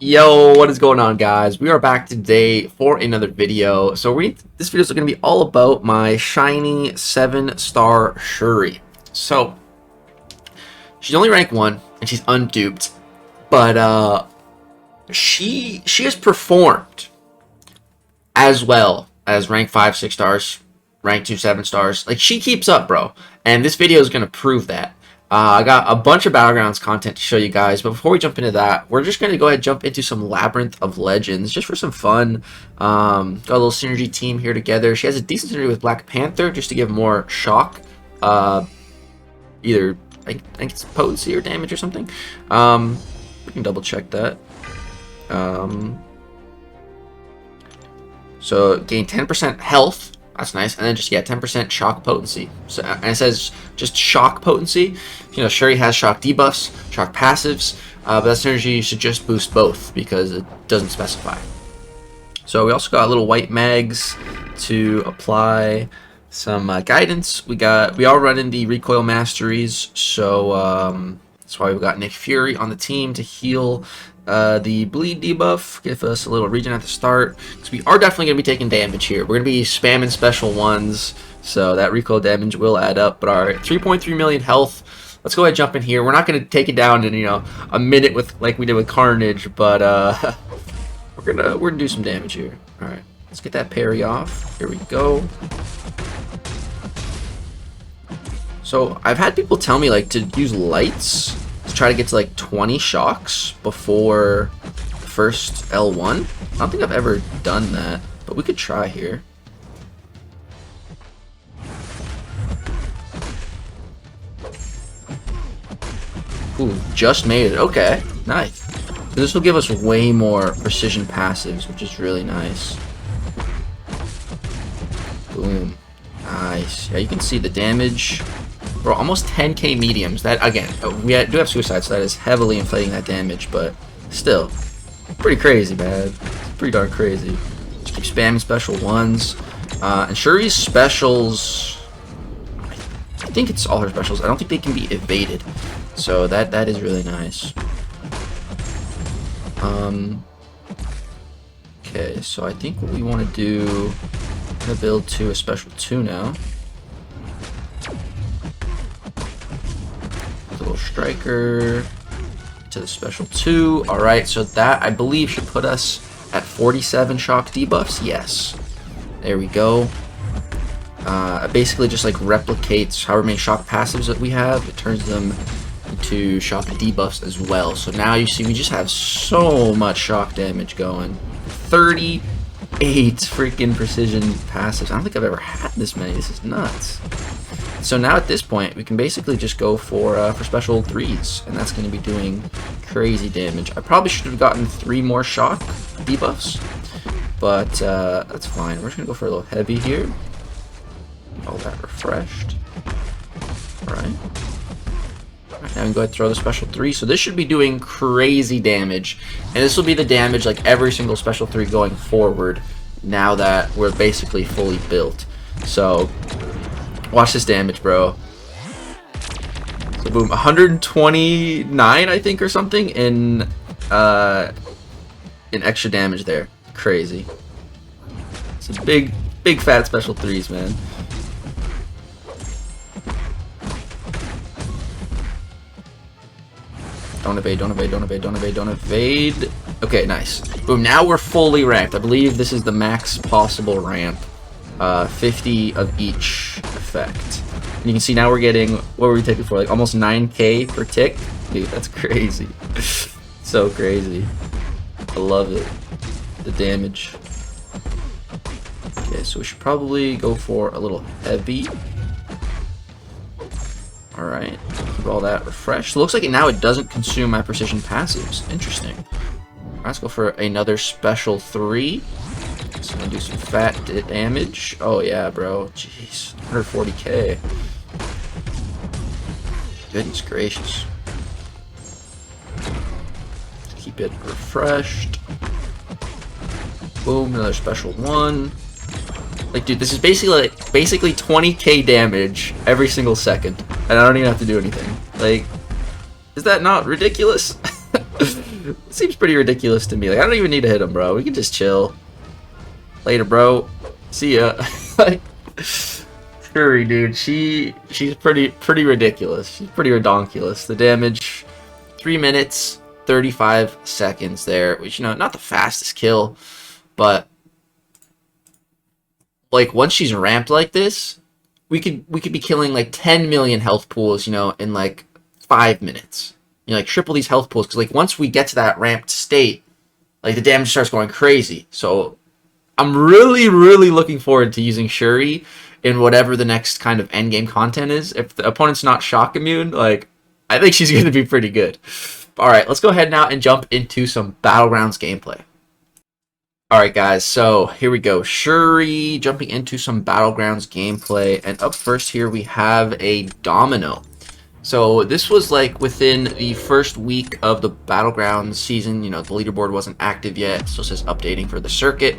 Yo, what is going on, guys? We are back today for another video. So this video is going to be all about my shiny 7-star Shuri. So she's only rank 1 and she's unduped, but she has performed as well as rank 5 6 stars, rank 2 7 stars. Like, she keeps up, bro. And this video is going to prove that. I got a bunch of Battlegrounds content to show you guys, but before we jump into that, we're just going to go ahead and jump into some Labyrinth of Legends, just for some fun. Got a little synergy team here together. She has a decent synergy with Black Panther, just to give more shock. Either, I think it's potency or damage or something. We can double check that. So, gain 10% health. That's nice. And then just, yeah, 10% shock potency. So, and it says just shock potency. You know, Shuri has shock debuffs, shock passives, but that synergy should just boost both because it doesn't specify. So we also got little white mags to apply some guidance. We all run in the recoil masteries, so that's why we've got Nick Fury on the team to heal the bleed debuff, give us a little regen at the start, because we are definitely going to be taking damage here. We're going to be spamming special ones, so that recoil damage will add up. But alright, 3.3 million health. Let's go ahead and jump in here. We're not going to take it down in, you know, a minute with like we did with Carnage, but we're gonna do some damage here. Alright, let's get that parry off. Here we go. So I've had people tell me like to use lights to try to get to like 20 shocks before the first L1. I don't think I've ever done that, but we could try here. Ooh, just made it. Okay, nice. So this will give us way more precision passives, which is really nice. Boom. Nice. Yeah, you can see the damage. Bro, almost 10k mediums. That, again, we do have suicide, so that is heavily inflating that damage, but still, pretty crazy, man. Pretty darn crazy. Just keep spamming special ones. And Shuri's specials, I think it's all her specials. I don't think they can be evaded, so that is really nice. Okay, so I think what we want to do, I'm gonna build to a special 2 now. Little striker to the special 2. Alright, so that I believe should put us at 47 shock debuffs. Yes, there we go. It basically just like replicates however many shock passives that we have. It turns them into shock debuffs as well. So now you see we just have so much shock damage going. 38 freaking precision passives. I don't think I've ever had this many. This is nuts. So now at this point, we can basically just go for special 3s, and that's going to be doing crazy damage. I probably should have gotten 3 more shock debuffs, but that's fine. We're just going to go for a little heavy here. Get all that refreshed. Alright. Now we can go ahead and throw the special 3. So this should be doing crazy damage, and this will be the damage like every single special 3 going forward now that we're basically fully built. So watch this damage, bro. So boom, 129, I think, or something in extra damage there. Crazy. It's a big fat special 3s, man. Don't evade, don't evade, don't evade, don't evade, don't evade. Okay, nice. Boom, now we're fully ranked. I believe this is the max possible ramp. 50 of each effect. And you can see now we're getting, what were we taking for? Like almost 9k per tick? Dude, that's crazy. So crazy. I love it. The damage. Okay, so we should probably go for a little heavy. Alright, keep all that refreshed. So it looks like now it doesn't consume my precision passives. Interesting. Let's go for another special 3. It's gonna do some fat damage. Oh yeah, bro. Jeez, 140k. Goodness gracious. Keep it refreshed. Boom, another special 1. Like, dude, this is basically 20k damage every single second, and I don't even have to do anything. Like, is that not ridiculous? Seems pretty ridiculous to me. Like, I don't even need to hit him, bro. We can just chill. Later, bro. See ya. Like, Shuri, dude, she's pretty ridiculous. She's pretty redonkulous. The damage, 3 minutes, 35 seconds there, which, you know, not the fastest kill, but like once she's ramped like this, we could be killing like 10 million health pools, you know, in like 5 minutes. You know, like triple these health pools, because like once we get to that ramped state, like the damage starts going crazy. So I'm really looking forward to using Shuri in whatever the next kind of endgame content is. If the opponent's not shock immune, like, I think she's going to be pretty good. Alright, let's go ahead now and jump into some Battlegrounds gameplay. Alright guys, so here we go. Shuri, jumping into some Battlegrounds gameplay. And up first here we have a Domino. So this was like within the first week of the Battlegrounds season. You know, the leaderboard wasn't active yet, so it says updating for the circuit.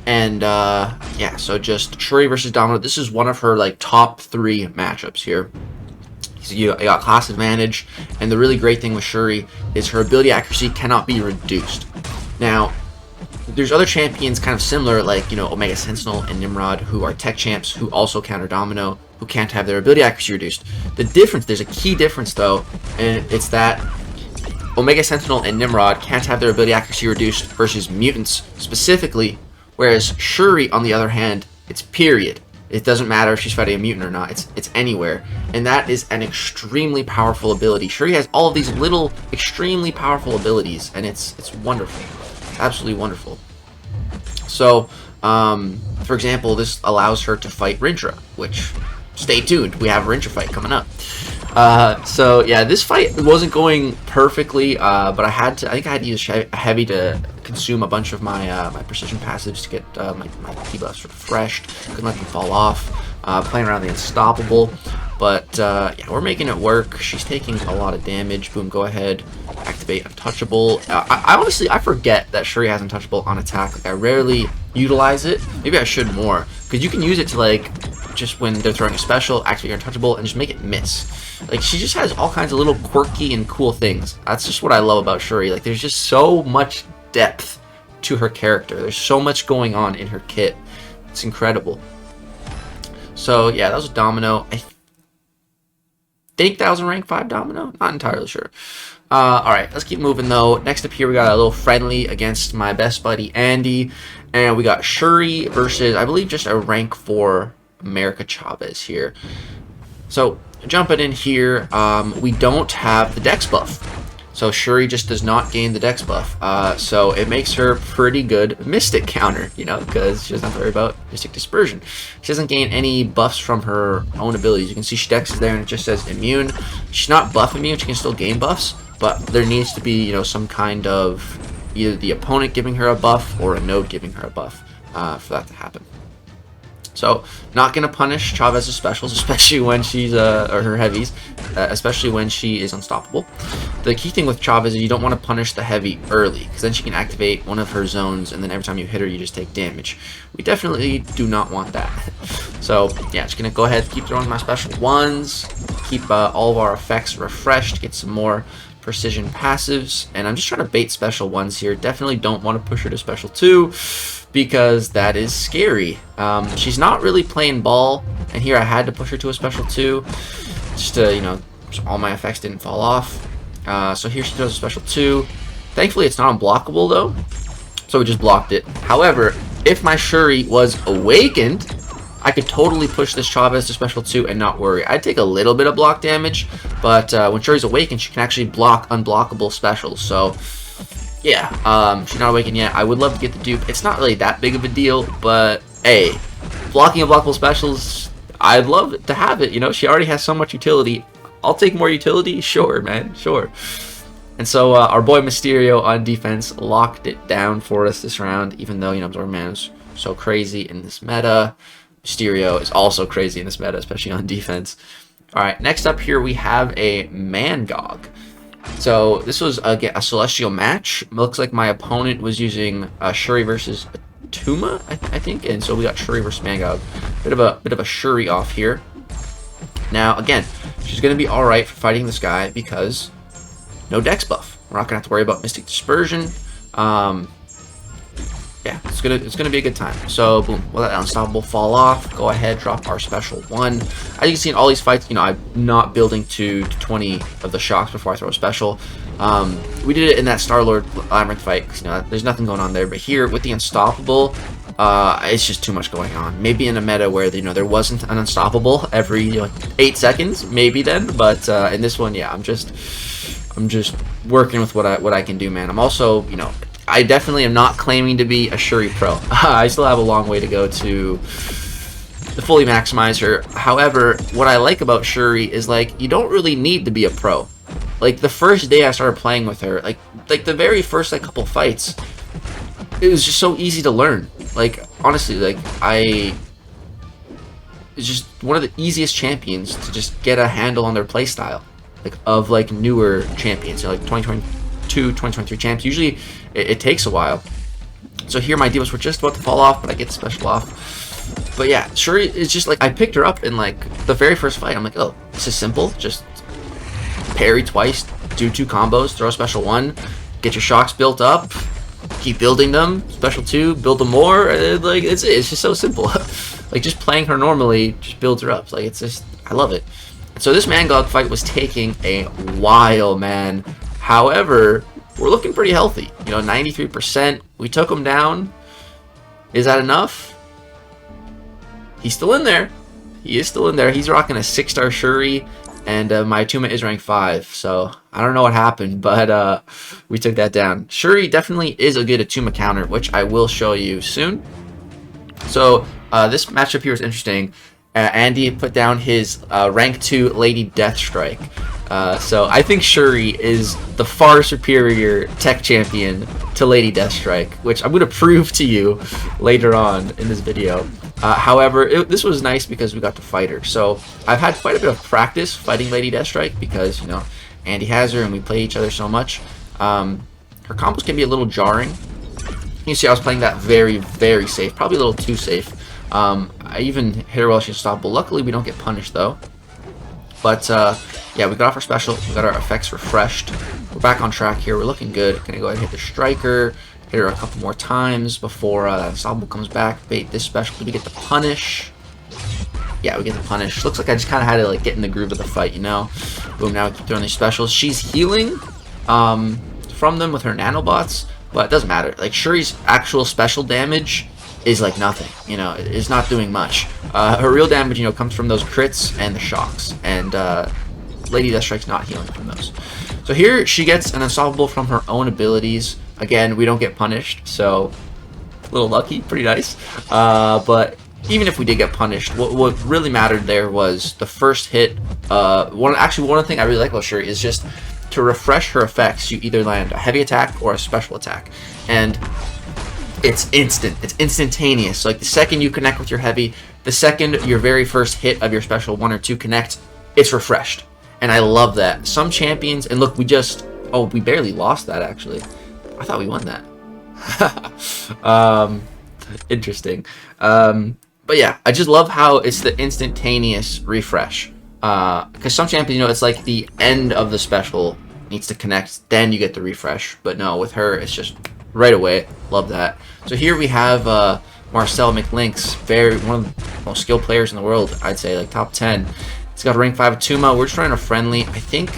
And yeah, so just Shuri versus Domino. This is one of her like top 3 matchups here. So you got class advantage, and the really great thing with Shuri is her ability accuracy cannot be reduced. Now, there's other champions kind of similar, like, you know, Omega Sentinel and Nimrod, who are tech champs who also counter Domino, who can't have their ability accuracy reduced. The difference, there's a key difference though, and it's that Omega Sentinel and Nimrod can't have their ability accuracy reduced versus mutants specifically. Whereas Shuri, on the other hand, it's period. It doesn't matter if she's fighting a mutant or not. It's anywhere. And that is an extremely powerful ability. Shuri has all of these little, extremely powerful abilities, and it's wonderful. It's absolutely wonderful. So, for example, this allows her to fight Rintra, which, stay tuned, we have a Rintra fight coming up. So yeah, this fight wasn't going perfectly, but I think I had to use a heavy to consume a bunch of my my precision passives to get my debuffs refreshed. Couldn't let them fall off. Playing around the unstoppable, but yeah, we're making it work. She's taking a lot of damage. Boom, go ahead, activate untouchable. I honestly, I forget that Shuri has untouchable on attack. Like, I rarely utilize it. Maybe I should more, because you can use it to, like, just when they're throwing a special, activate your untouchable and just make it miss. Like, she just has all kinds of little quirky and cool things. That's just what I love about Shuri. Like, there's just so much depth to her character. There's so much going on in her kit. It's incredible. So yeah, that was a Domino. I think that was a rank 5 Domino. Not entirely sure. Alright, let's keep moving though. Next up here, we got a little friendly against my best buddy Andy. And we got Shuri versus, I believe, just a rank 4 America Chavez here. So jumping in here, we don't have the dex buff. So Shuri just does not gain the dex buff. So it makes her pretty good Mystic counter, you know, because she doesn't have to worry about Mystic Dispersion. She doesn't gain any buffs from her own abilities. You can see she dex is there and it just says immune. She's not buff immune, she can still gain buffs, but there needs to be, you know, some kind of either the opponent giving her a buff or a node giving her a buff for that to happen. So, not going to punish Chavez's specials, especially when she's, or her heavies, especially when she is unstoppable. The key thing with Chavez is you don't want to punish the heavy early, because then she can activate one of her zones, and then every time you hit her, you just take damage. We definitely do not want that. So, yeah, just going to go ahead, keep throwing my special ones, keep all of our effects refreshed, get some more precision passives, and I'm just trying to bait special ones here. Definitely don't want to push her to special 2, because that is scary. She's not really playing ball, and here I had to push her to a special 2 just to, you know, so all my effects didn't fall off. So here she does a special 2. Thankfully it's not unblockable though, so we just blocked it. However, if my Shuri was awakened, I could totally push this Chavez to special 2 and not worry. I'd take a little bit of block damage, but when Shuri's awakened, she can actually block unblockable specials. So yeah, she's not awakened yet. I would love to get the dupe. It's not really that big of a deal, but hey, blocking unblockable specials, I'd love to have it. You know, she already has so much utility. I'll take more utility, sure, man, sure. And so our boy Mysterio on defense locked it down for us this round, even though, you know, Absorb Man is so crazy in this meta. Mysterio is also crazy in this meta, especially on defense. Alright, next up here we have a Mangog. So this was a celestial match. It looks like my opponent was using Shuri versus Tumo, I think, and so we got Shuri versus Mangog. Bit of a Shuri off here. Now again, she's gonna be all right for fighting this guy because no dex buff. We're not gonna have to worry about Mystic Dispersion. Yeah, it's gonna be a good time. So boom, we'll let that Unstoppable fall off. Go ahead, drop our special 1. As you can see in all these fights, you know, I'm not building to 20 of the shocks before I throw a special. We did it in that Star-Lord Labyrinth fight, 'cause, you know, there's nothing going on there. But here with the Unstoppable, it's just too much going on. Maybe in a meta where, you know, there wasn't an Unstoppable every, you know, 8 seconds, maybe then. But in this one, yeah, I'm just working with what I can do, man. I'm also, you know, I definitely am not claiming to be a Shuri pro. I still have a long way to go to fully maximize her. However, what I like about Shuri is, like, you don't really need to be a pro. Like, the first day I started playing with her, like the very first, like, couple fights, it was just so easy to learn. Like, honestly, like, it's just one of the easiest champions to just get a handle on their playstyle, like, of, like, newer champions, you know, like 2022, 2023 champs. Usually it takes a while. So here my debuffs were just about to fall off, but I get the special off. But yeah, Shuri is just, like, I picked her up in, like, the very first fight. I'm like, oh, this is simple. Just parry twice, do 2 combos, throw a special 1, get your shocks built up, keep building them, special 2, build them more. Like, it's just so simple. Like, just playing her normally just builds her up. Like, it's just, I love it. So this Mangog fight was taking a while, man. However, we're looking pretty healthy. You know, 93%. We took him down. Is that enough? He's still in there. He is still in there. He's rocking a 6-star Shuri, and my Tumo is rank 5. So I don't know what happened, but we took that down. Shuri definitely is a good Tumo counter, which I will show you soon. So this matchup here is interesting. Andy put down his rank 2 Lady Deathstrike. So I think Shuri is the far superior tech champion to Lady Deathstrike, which I'm going to prove to you later on in this video. However, this was nice because we got to fight her. So I've had quite a bit of practice fighting Lady Deathstrike because, you know, Andy has her and we play each other so much. Her combos can be a little jarring. You see I was playing that very, very safe, probably a little too safe. I even hit her while she's unstoppable. Luckily, we don't get punished, though. But, yeah, we got off our special. We got our effects refreshed. We're back on track here. We're looking good. Gonna go ahead and hit the striker. Hit her a couple more times before that unstoppable comes back. Bait this special. Did we get the punish? Yeah, we get the punish. Looks like I just kind of had to, like, get in the groove of the fight, you know? Boom, now we keep throwing these specials. She's healing from them with her nanobots, but it doesn't matter. Like, Shuri's actual special damage is like nothing, you know, it's not doing much. Her real damage, you know, comes from those crits and the shocks, and Lady Deathstrike's not healing from those. So here she gets an unstoppable from her own abilities. Again, we don't get punished, so a little lucky, pretty nice. But even if we did get punished, what really mattered there was the first hit. One of the things I really like about Shuri is just to refresh her effects. You either land a heavy attack or a special attack, and it's instant. It's instantaneous. So, like, the second you connect with your heavy, the second your very first hit of your special 1 or 2 connect, it's refreshed. And I love that. Some champions, and look, we barely lost that, actually. I thought we won that. Interesting. But yeah, I just love how it's the instantaneous refresh. Because some champions, you know, it's like the end of the special needs to connect, then you get the refresh. But no, with her, it's just right away. Love that. So here we have Marcel McLinks, one of the most skilled players in the world, I'd say, like top 10. He's got a rank 5 Tumo. We're just running a friendly. I think,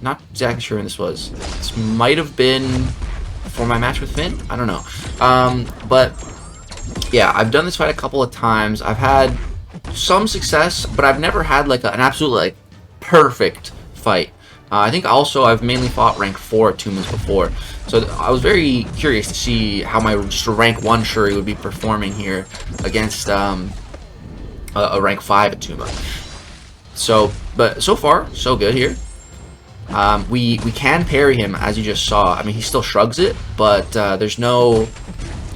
not exactly sure when this was. This might have been for my match with Finn. I don't know. But yeah, I've done this fight a couple of times. I've had some success, but I've never had like an absolutely like perfect fight. I think also I've mainly fought rank 4 Tumas before, so I was very curious to see how my just rank 1 Shuri would be performing here against a rank 5 Tuma. So, but so far so good here. We can parry him, as you just saw. I mean, he still shrugs it, but there's no.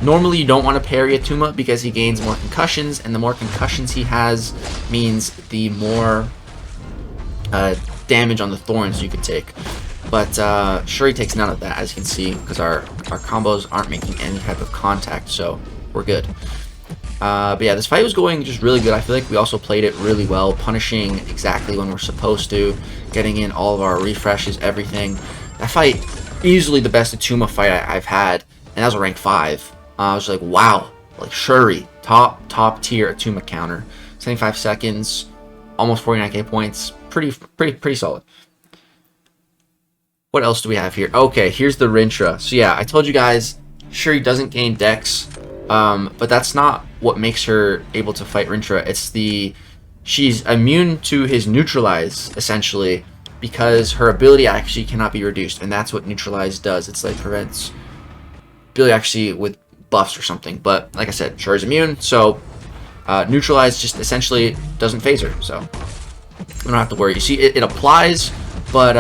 Normally, you don't want to parry a Tuma because he gains more concussions, and the more concussions he has means the more damage on the thorns you could take. But Shuri takes none of that, as you can see, because our combos aren't making any type of contact, so we're good. But yeah, this fight was going just really good. I feel like we also played it really well, punishing exactly when we're supposed to, getting in all of our refreshes, everything. That fight, easily the best Tumo fight I've had, and that was a rank 5. I was like, wow, like Shuri, top tier Tumo counter. 75 seconds, almost 49k points, pretty solid. What else do we have here? Okay, here's the Rintra. So yeah, I told you guys, Shuri doesn't gain dex, but that's not what makes her able to fight Rintra. It's she's immune to his neutralize, essentially, because her ability actually cannot be reduced, and that's what neutralize does. It's like prevents ability actually with buffs or something. But like I said, Shuri's immune, so neutralize just essentially doesn't phase her, so we don't have to worry. You see, it applies, but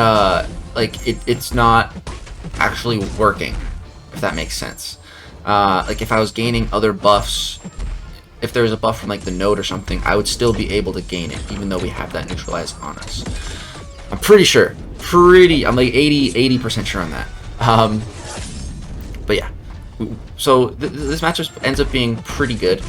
like it's not actually working, if that makes sense. Like if I was gaining other buffs, if there was a buff from like the node or something, I would still be able to gain it, even though we have that neutralized on us. I'm pretty sure. I'm like 80% sure on that. But yeah. So this match ends up being pretty good.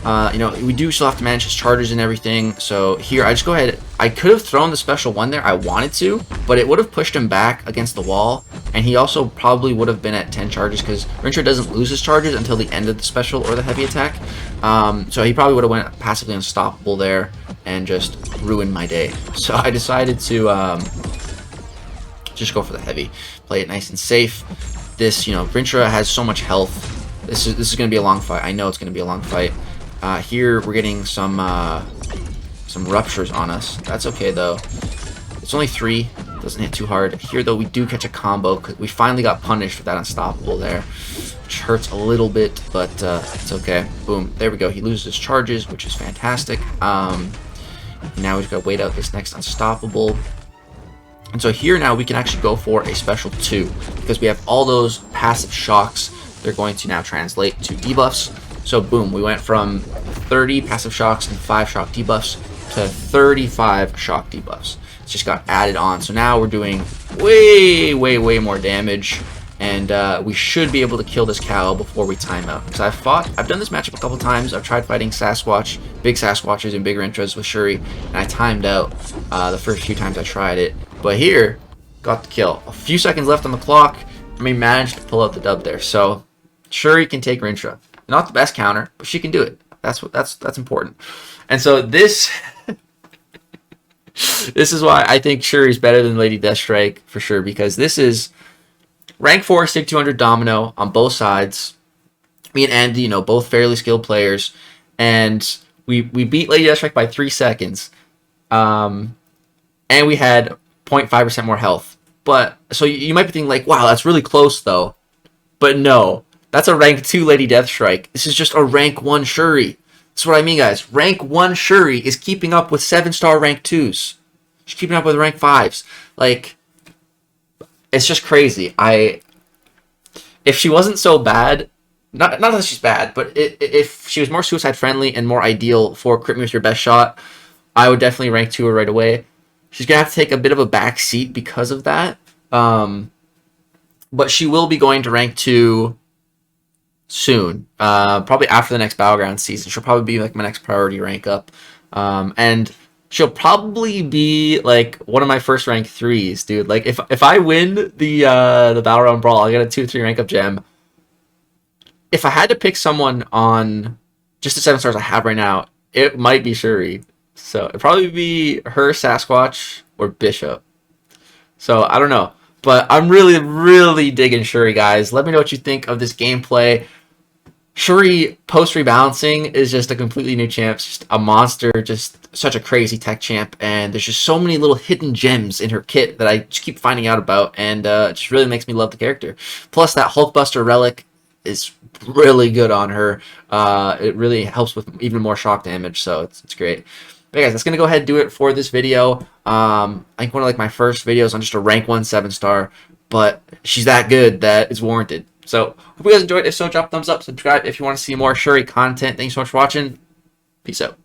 You know, we do still have to manage his charges and everything. So here, I just go ahead. I could have thrown the special 1 there. I wanted to, but it would have pushed him back against the wall. And he also probably would have been at 10 charges because Rintra doesn't lose his charges until the end of the special or the heavy attack. So he probably would have went passively unstoppable there and just ruined my day. So I decided to just go for the heavy. Play it nice and safe. This, you know, Rintra has so much health. This is going to be a long fight. I know it's going to be a long fight. Here we're getting some ruptures on us. That's okay though. It's only 3. Doesn't hit too hard. Here though, we do catch a combo because we finally got punished with that unstoppable there, which hurts a little bit, but it's okay. Boom. There we go. He loses his charges, which is fantastic. Now we've got to wait out this next unstoppable. And so here now we can actually go for a special 2 because we have all those passive shocks. They're going to now translate to debuffs. So boom, we went from 30 passive shocks and 5 shock debuffs to 35 shock debuffs. It's just got added on. So now we're doing way more damage, and we should be able to kill this cow before we time out. Because I've done this matchup a couple times. I've tried fighting Sasquatch, big Sasquatches and big Rintras with Shuri, and I timed out the first few times I tried it. But here, got the kill. A few seconds left on the clock, and we managed to pull out the dub there. So Shuri can take Rintra. Not the best counter, but she can do it. That's important. And so this this is why I think Shuri is better than Lady Deathstrike for sure, because this is rank 4 Sig 200 Domino on both sides. Me and Andy, you know, both fairly skilled players, and we beat Lady Deathstrike by 3 seconds, and we had 0.5% more health. But so you might be thinking like, wow, that's really close though. But no. That's a rank 2 Lady Deathstrike. This is just a rank 1 Shuri. That's what I mean, guys. Rank 1 Shuri is keeping up with 7-star rank 2s. She's keeping up with rank 5s. Like, it's just crazy. If she wasn't so bad, not that she's bad, but if she was more suicide friendly and more ideal for crit me with your best shot, I would definitely rank 2 her right away. She's going to have to take a bit of a back seat because of that. But she will be going to rank 2 soon, probably after the next Battlegrounds season. She'll probably be like my next priority rank up, and she'll probably be like one of my first rank 3s, dude. Like if I win the Battleground Brawl, I'll get a 2-3 rank up gem. If I had to pick someone on just the 7 stars I have right now, it might be Shuri. So it'd probably be her, Sasquatch, or Bishop. So I don't know. But I'm really digging Shuri, guys. Let me know what you think of this gameplay. Shuri, post-rebalancing, is just a completely new champ. It's just a monster, just such a crazy tech champ. And there's just so many little hidden gems in her kit that I just keep finding out about. And it just really makes me love the character. Plus, that Hulkbuster relic is really good on her. It really helps with even more shock damage, so it's great. But guys, that's going to go ahead and do it for this video. I think one of like my first videos on just a rank 1 7-star, but she's that good that it's warranted. So, hope you guys enjoyed. If so, drop a thumbs up, subscribe if you want to see more Shuri content. Thanks so much for watching. Peace out.